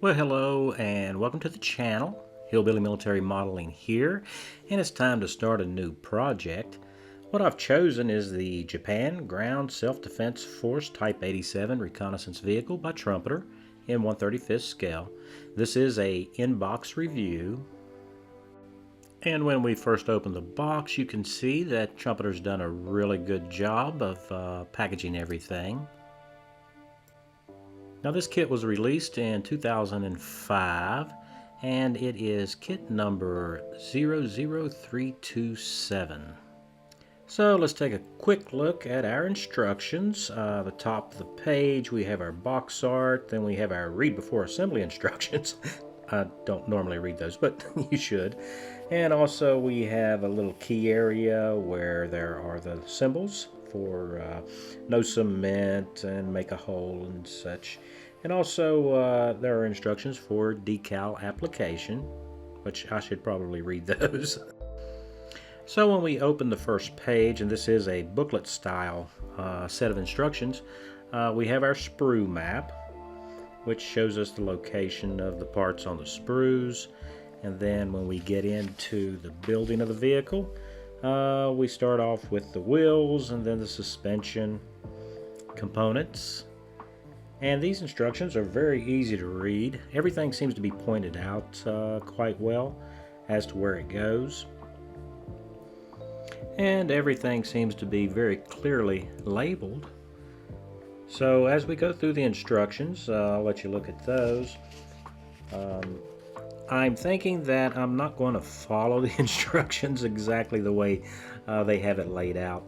Well, hello and welcome to the channel. Hillbilly Military Modeling here, and it's time to start a new project. What I've chosen is the Japan Ground Self-Defense Force Type 87 Reconnaissance Vehicle by Trumpeter in 1/35 scale. This is a in-box review. And when we first open the box, you can see that Trumpeter's done a really good job of packaging everything. Now this kit was released in 2005 and it is kit number 00327. So let's take a quick look at our instructions. The top of the page we have our box art, then we have our read before assembly instructions. I don't normally read those, but you should. And also we have a little key area where there are the symbols for no cement and make a hole and such. And also there are instructions for decal application, which I should probably read those. So when we open the first page, and this is a booklet style set of instructions, we have our sprue map, which shows us the location of the parts on the sprues. And then when we get into the building of the vehicle, we start off with the wheels and then the suspension components. And these instructions are very easy to read. Everything seems to be pointed out quite well as to where it goes. And everything seems to be very clearly labeled. So as we go through the instructions, I'll let you look at those. I'm thinking that I'm not going to follow the instructions exactly the way they have it laid out.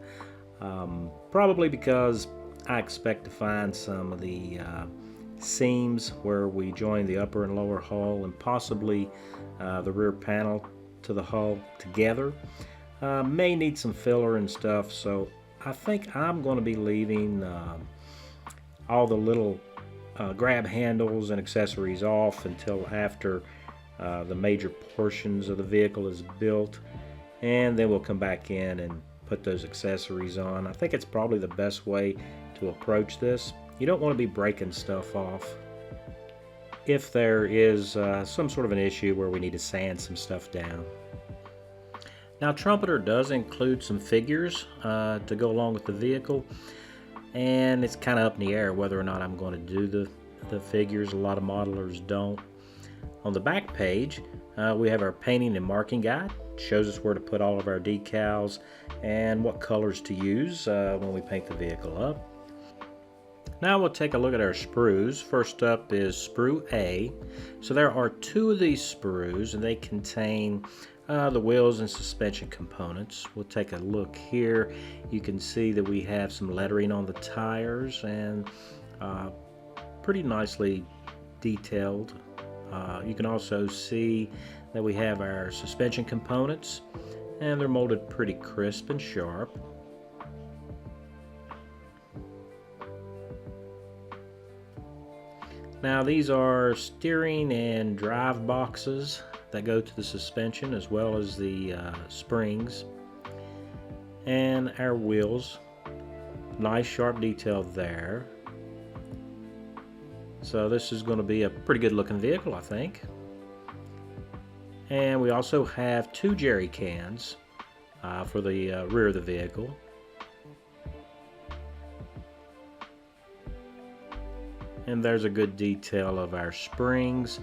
Probably because I expect to find some of the seams where we join the upper and lower hull and possibly the rear panel to the hull together. May need some filler and stuff, so I think I'm going to be leaving all the little grab handles and accessories off until after the major portions of the vehicle is built, and then we'll come back in and put those accessories on. I think it's probably the best way to approach this. You don't want to be breaking stuff off. If there is some sort of an issue where we need to sand some stuff down. Now Trumpeter does include some figures to go along with the vehicle, and it's kind of up in the air whether or not I'm going to do the figures. A lot of modelers don't. On the back page we have our painting and marking guide. It shows us where to put all of our decals and what colors to use when we paint the vehicle up. Now we'll take a look at our sprues. First up is sprue A. So there are two of these sprues and they contain the wheels and suspension components. We'll take a look here. You can see that we have some lettering on the tires and pretty nicely detailed. You can also see that we have our suspension components and they're molded pretty crisp and sharp. Now these are steering and drive boxes that go to the suspension as well as the springs. And our wheels, nice sharp detail there. So this is going to be a pretty good looking vehicle, I think. And we also have two jerry cans for the rear of the vehicle. And there's a good detail of our springs.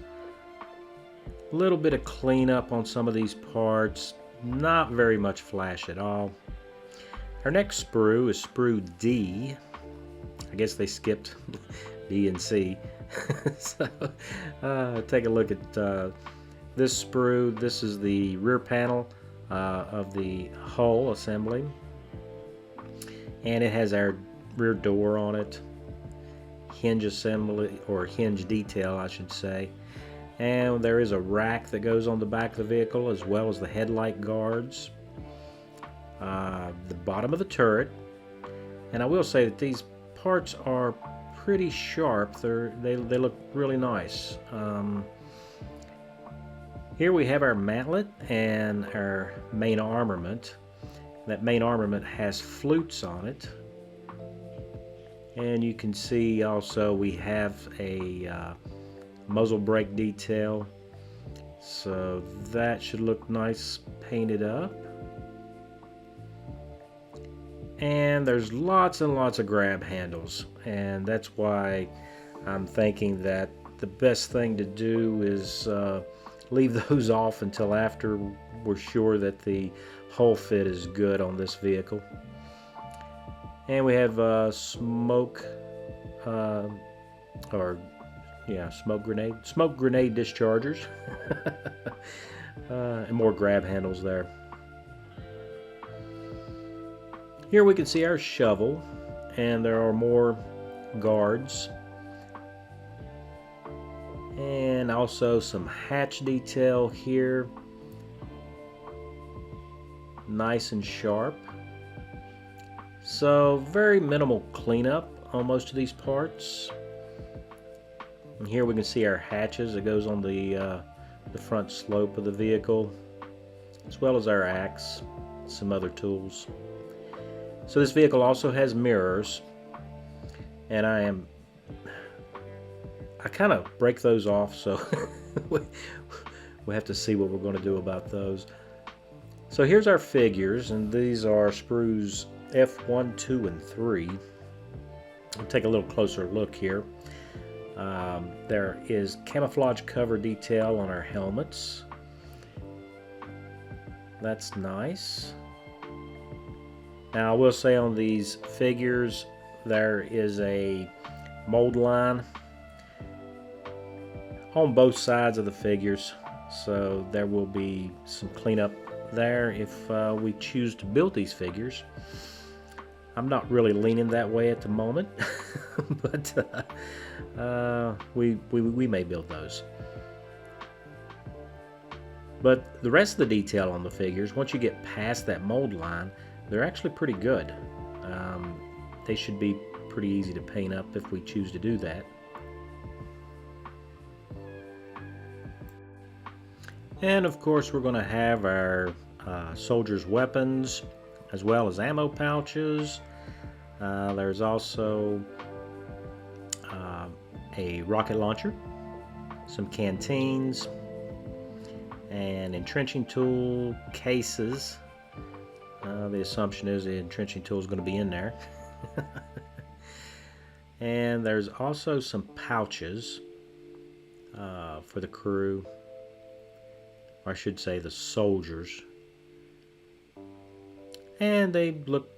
A little bit of cleanup on some of these parts, not very much flash at all. Our next sprue is sprue D. I guess they skipped B and C. So take a look at this sprue. This is the rear panel of the hull assembly, and it has our rear door on it. Hinge assembly, or hinge detail I should say, and there is a rack that goes on the back of the vehicle as well as the headlight guards, the bottom of the turret. And I will say that these parts are pretty sharp. They look really nice. Here we have our mantlet and our main armament. That main armament has flutes on it. And you can see also we have a muzzle brake detail. So that should look nice painted up. And there's lots and lots of grab handles, and that's why I'm thinking that the best thing to do is leave those off until after we're sure that the hull fit is good on this vehicle. And we have smoke grenade dischargers and more grab handles there. Here we can see our shovel, and there are more guards, and also some hatch detail here, nice and sharp. So very minimal cleanup on most of these parts. And here we can see our hatches that goes on the front slope of the vehicle, as well as our axe, some other tools. So this vehicle also has mirrors, and I kind of break those off, so we have to see what we're going to do about those. So here's our figures, and these are Sprues F1, 2, and 3. We'll take a little closer look here. There is camouflage cover detail on our helmets. That's nice. Now I will say on these figures there is a mold line on both sides of the figures, so there will be some cleanup there if we choose to build these figures. I'm not really leaning that way at the moment, but we may build those. But the rest of the detail on the figures, once you get past that mold line, they're actually pretty good. They should be pretty easy to paint up if we choose to do that. And of course we're going to have our soldiers' weapons as well as ammo pouches. There's also a rocket launcher, some canteens, and entrenching tool cases. The assumption is the entrenching tool is going to be in there. And there's also some pouches for the crew, or I should say the soldiers. And they look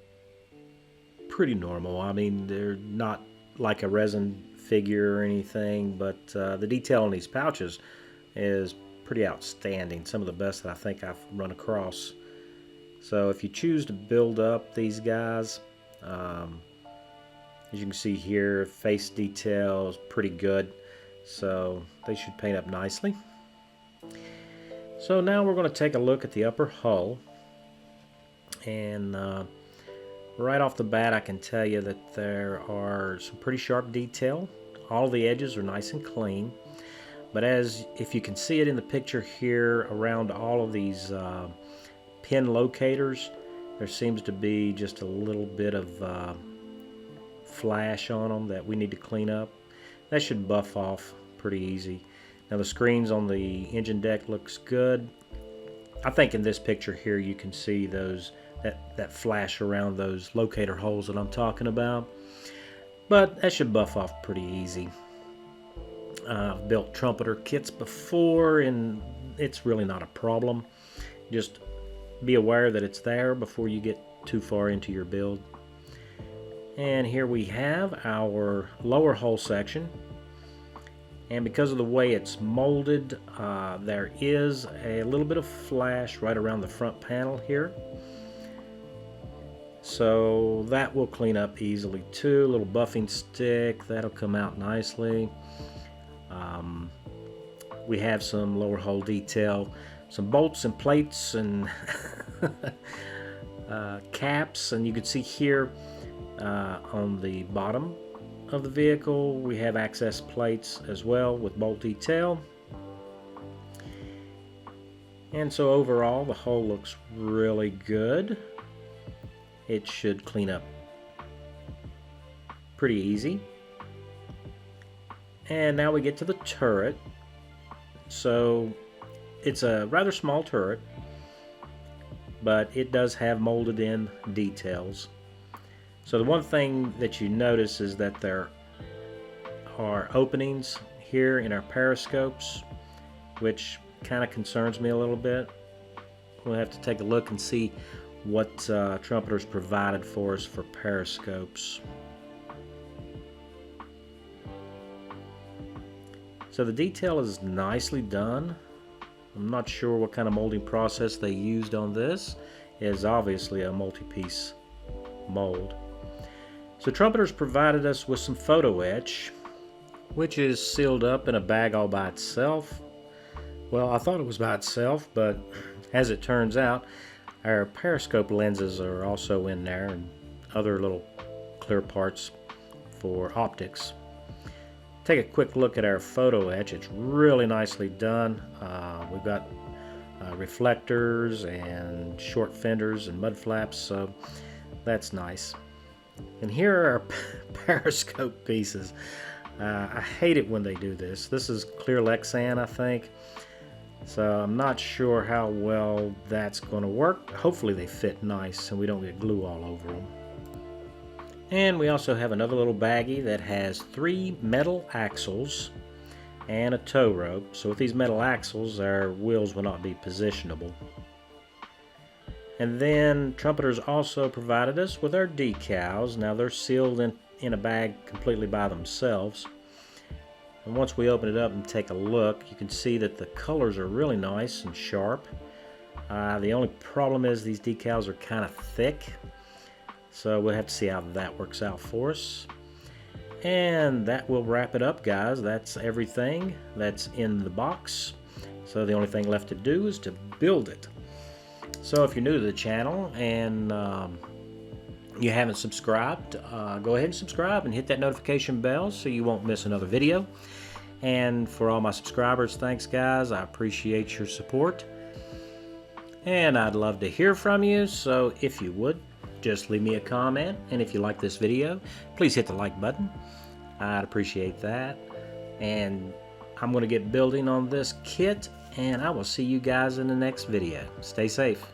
pretty normal. I mean, they're not like a resin figure or anything, but the detail on these pouches is pretty outstanding. Some of the best that I think I've run across. So if you choose to build up these guys, as you can see here, face detail is pretty good, so they should paint up nicely. So now we're going to take a look at the upper hull, and right off the bat I can tell you that there are some pretty sharp detail. All the edges are nice and clean, but if you can see it in the picture here, around all of these pin locators, there seems to be just a little bit of flash on them that we need to clean up. That should buff off pretty easy. Now the screens on the engine deck looks good. I think in this picture here you can see those that flash around those locator holes that I'm talking about, but that should buff off pretty easy. I've built trumpeter kits before, and it's really not a problem. Just be aware that it's there before you get too far into your build. And here we have our lower hull section, and because of the way it's molded, there is a little bit of flash right around the front panel here, so that will clean up easily too. A little buffing stick, that'll come out nicely. We have some lower hull detail, some bolts and plates and caps, and you can see here on the bottom of the vehicle we have access plates as well with bolt detail. And so overall the hull looks really good. It should clean up pretty easy. And now we get to the turret. So it's a rather small turret, but it does have molded in details. So the one thing that you notice is that there are openings here in our periscopes, which kind of concerns me a little bit. We'll have to take a look and see what Trumpeter's provided for us for periscopes. So the detail is nicely done. I'm not sure what kind of molding process they used on this. It is obviously a multi-piece mold. So Trumpeter's provided us with some photo etch, which is sealed up in a bag all by itself. Well, I thought it was by itself, but as it turns out, our periscope lenses are also in there and other little clear parts for optics. Take a quick look at our photo etch. It's really nicely done. We've got reflectors and short fenders and mud flaps, so that's nice. And here are our periscope pieces. I hate it when they do this. This is clear Lexan, I think. So I'm not sure how well that's going to work. Hopefully they fit nice and we don't get glue all over them. And we also have another little baggie that has 3 metal axles and a tow rope. So with these metal axles, our wheels will not be positionable. And then Trumpeter's also provided us with our decals. Now they're sealed in a bag completely by themselves. And once we open it up and take a look, you can see that the colors are really nice and sharp. The only problem is these decals are kind of thick. So we'll have to see how that works out for us. And that will wrap it up, guys. That's everything that's in the box. So the only thing left to do is to build it. So if you're new to the channel and you haven't subscribed, go ahead and subscribe and hit that notification bell so you won't miss another video. And for all my subscribers, thanks guys. I appreciate your support. And I'd love to hear from you. So if you would, just leave me a comment. And if you like this video, please hit the like button. I'd appreciate that. And I'm going to get building on this kit. And I will see you guys in the next video. Stay safe.